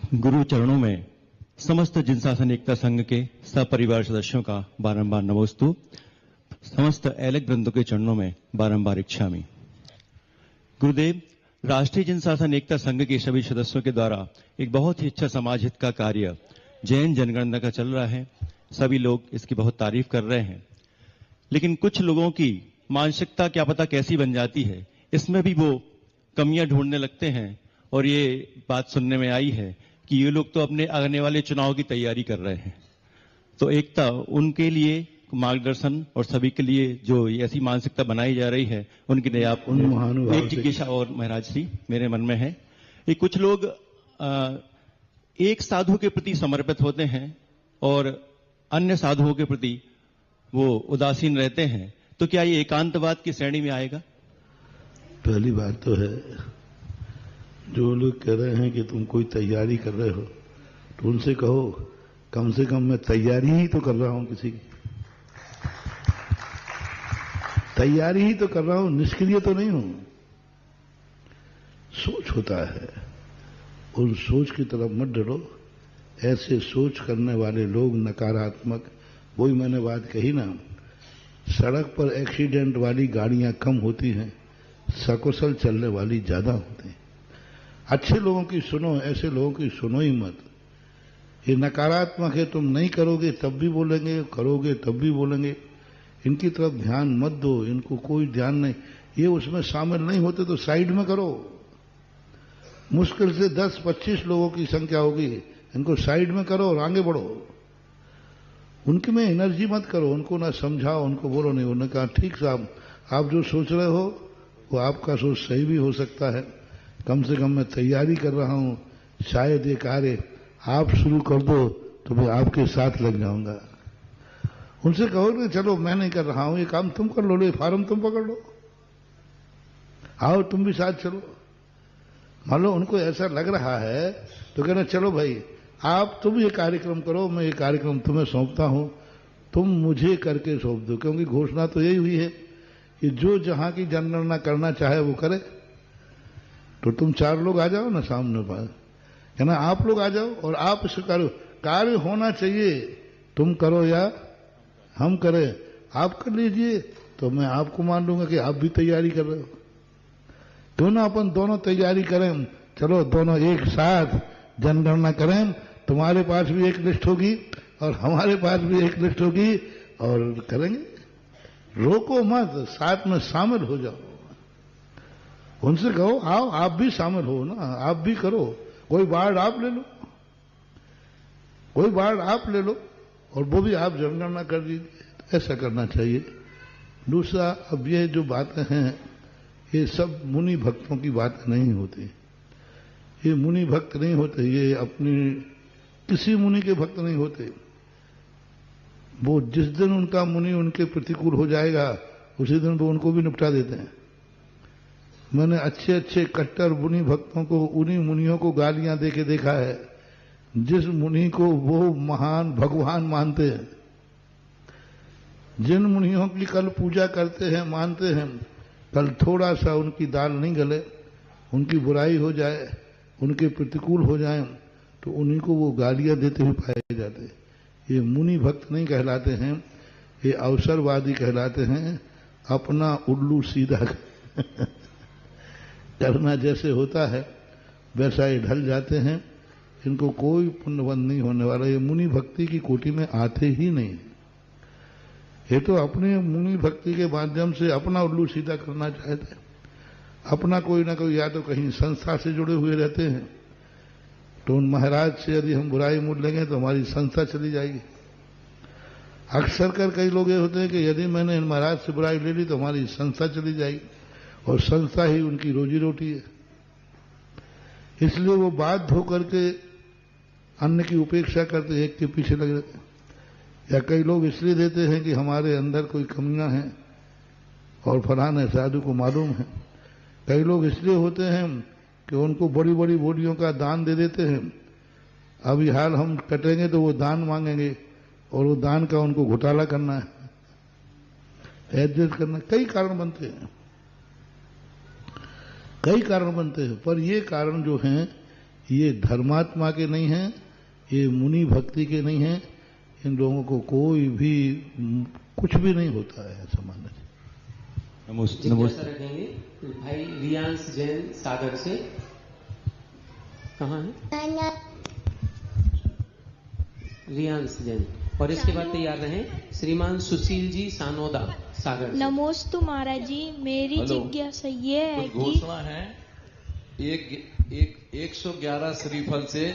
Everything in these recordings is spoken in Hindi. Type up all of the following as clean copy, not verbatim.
गुरु चरणों में समस्त जिन शासन एकता संघ के सपरिवार सदस्यों का बारंबार नमोस्तु। समस्त ऐलक वृंदों के चरणों में बारंबार इच्छामि। गुरुदेव, राष्ट्रीय जन शासन एकता संघ के सभी सदस्यों के द्वारा एक बहुत ही अच्छा समाज हित का कार्य जैन जनगणना का चल रहा है। सभी लोग इसकी बहुत तारीफ कर रहे हैं, लेकिन कुछ लोगों की मानसिकता क्या पता कैसी बन जाती है, इसमें भी वो कमियां ढूंढने लगते हैं। और ये बात सुनने में आई है कि ये लोग तो अपने आने वाले चुनाव की तैयारी कर रहे हैं। तो एकता उनके लिए मार्गदर्शन और सभी के लिए जो ये ऐसी मानसिकता बनाई जा रही है, उनके लिए आप उन महानुभाव एक जिज्ञासा और महाराज श्री मेरे मन में है। ये कुछ लोग एक साधु के प्रति समर्पित होते हैं और अन्य साधुओं के प्रति वो उदासीन रहते हैं, तो क्या ये एकांतवाद की श्रेणी में आएगा? पहली बात तो है, जो लोग कह रहे हैं कि तुम कोई तैयारी कर रहे हो, तो उनसे कहो कम से कम मैं तैयारी ही तो कर रहा हूं, किसी की तैयारी ही तो कर रहा हूं, निष्क्रिय तो नहीं हूं। सोच होता है, उन सोच की तरफ मत डरो। ऐसे सोच करने वाले लोग नकारात्मक, वही मैंने बात कही ना, सड़क पर एक्सीडेंट वाली गाड़ियां कम होती हैं, सकुशल चलने वाली ज्यादा होती हैं। अच्छे लोगों की सुनो, ऐसे लोगों की सुनो ही मत। ये नकारात्मक है, तुम नहीं करोगे तब भी बोलेंगे, करोगे तब भी बोलेंगे। इनकी तरफ ध्यान मत दो, इनको कोई ध्यान नहीं। ये उसमें शामिल नहीं होते तो साइड में करो। मुश्किल से 10-25 लोगों की संख्या होगी, इनको साइड में करो और आगे बढ़ो। उनकी में एनर्जी मत करो, उनको ना समझाओ, उनको बोलो नहीं। उन्होंने कहा ठीक साहब, आप जो सोच रहे हो वो आपका सोच सही भी हो सकता है, कम से कम मैं तैयारी कर रहा हूं, शायद ये कार्य आप शुरू कर दो तो मैं आपके साथ लग जाऊंगा। उनसे कहो कि चलो मैं नहीं कर रहा हूं, ये काम तुम कर लो, ये फार्म तुम पकड़ लो, आओ तुम भी साथ चलो। मान लो उनको ऐसा लग रहा है तो कहना चलो भाई आप तुम ये कार्यक्रम करो, मैं ये कार्यक्रम तुम्हें सौंपता हूं, तुम मुझे करके सौंप दो। क्योंकि घोषणा तो यही हुई है कि जो जहां की जनगणना करना चाहे वो करे। तो तुम 4 लोग आ जाओ ना सामने पास, कहना आप लोग आ जाओ और आप इसे करो। कार्य होना चाहिए, तुम करो या हम करें, आप कर लीजिए तो मैं आपको मान लूंगा कि आप भी तैयारी कर रहे हो। क्यों ना अपन दोनों तैयारी करें, चलो दोनों एक साथ जनगणना करें। तुम्हारे पास भी एक लिस्ट होगी और हमारे पास भी एक लिस्ट होगी और करेंगे। रोको मत, साथ में शामिल हो जाओ। उनसे कहो आओ आप भी शामिल हो ना, आप भी करो। कोई वार्ड आप ले लो, कोई वार्ड आप ले लो और वो भी आप जनगणना कर दीजिए। ऐसा करना चाहिए। दूसरा, अब ये जो बातें हैं ये सब मुनि भक्तों की बातें नहीं होती। ये मुनि भक्त नहीं होते, ये अपनी किसी मुनि के भक्त नहीं होते। वो जिस दिन उनका मुनि उनके प्रतिकूल हो जाएगा उसी दिन वो उनको भी निपटा देते हैं। मैंने अच्छे अच्छे कट्टर मुनि भक्तों को, उन्हीं मुनियों को गालियां दे के देखा है जिस मुनि को वो महान भगवान मानते हैं। जिन मुनियों की कल पूजा करते हैं, मानते हैं, कल थोड़ा सा उनकी दाल नहीं गले, उनकी बुराई हो जाए, उनके प्रतिकूल हो जाए, तो उन्हीं को वो गालियां देते हुए पाए जाते हैं। ये मुनि भक्त नहीं कहलाते हैं, ये अवसरवादी कहलाते हैं। अपना उल्लू सीधा करना जैसे होता है वैसा ये ढल जाते हैं। इनको कोई पुण्यबंध नहीं होने वाला। ये मुनि भक्ति की कोटि में आते ही नहीं। ये तो अपने मुनि भक्ति के माध्यम से अपना उल्लू सीधा करना चाहते हैं। अपना कोई ना कोई या तो कहीं संस्था से जुड़े हुए रहते हैं, तो उन महाराज से यदि हम बुराई मूल लेंगे तो हमारी संस्था चली जाएगी। अक्सर कर कई लोग ये होते हैं कि यदि मैंने इन महाराज से बुराई ले ली तो हमारी संस्था चली जाएगी, और संस्था ही उनकी रोजी रोटी है। इसलिए वो बाध्य होकर के अन्य की उपेक्षा करते, एक के पीछे लगे रहते। या कई लोग इसलिए देते हैं कि हमारे अंदर कोई कमियां हैं और फलाने साधु को मालूम है। कई लोग इसलिए होते हैं कि उनको बड़ी बड़ी बोलियों का दान दे देते हैं। अभी हाल हम कटेंगे तो वो दान मांगेंगे और वो दान का उनको घोटाला करना है, एडजस्ट करना। कई कारण बनते हैं, कई कारण बनते हैं, पर ये कारण जो हैं ये धर्मात्मा के नहीं हैं, ये मुनि भक्ति के नहीं हैं। इन लोगों को कोई भी कुछ भी नहीं होता है ऐसा मानना चाहिए। नमस्ते। जिज्ञासा रखेंगे भाई रियांश जैन सागर से। कहाँ है रियांश जैन? और इसके बाद तैयार रहे श्रीमान सुशील जी सानोदा सागर से। नमोस्तु महाराज जी, मेरी जिज्ञासा ये है कुछ कि घोषणा है। एक 111 श्रीफल से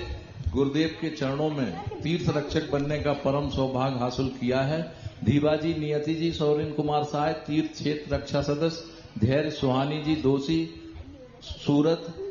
गुरुदेव के चरणों में तीर्थ रक्षक बनने का परम सौभाग्य हासिल किया है। धीवाजी नियति जी, सौरिन कुमार साय तीर्थ क्षेत्र रक्षा सदस्य, धैर्य सुहानी जी दोषी सूरत,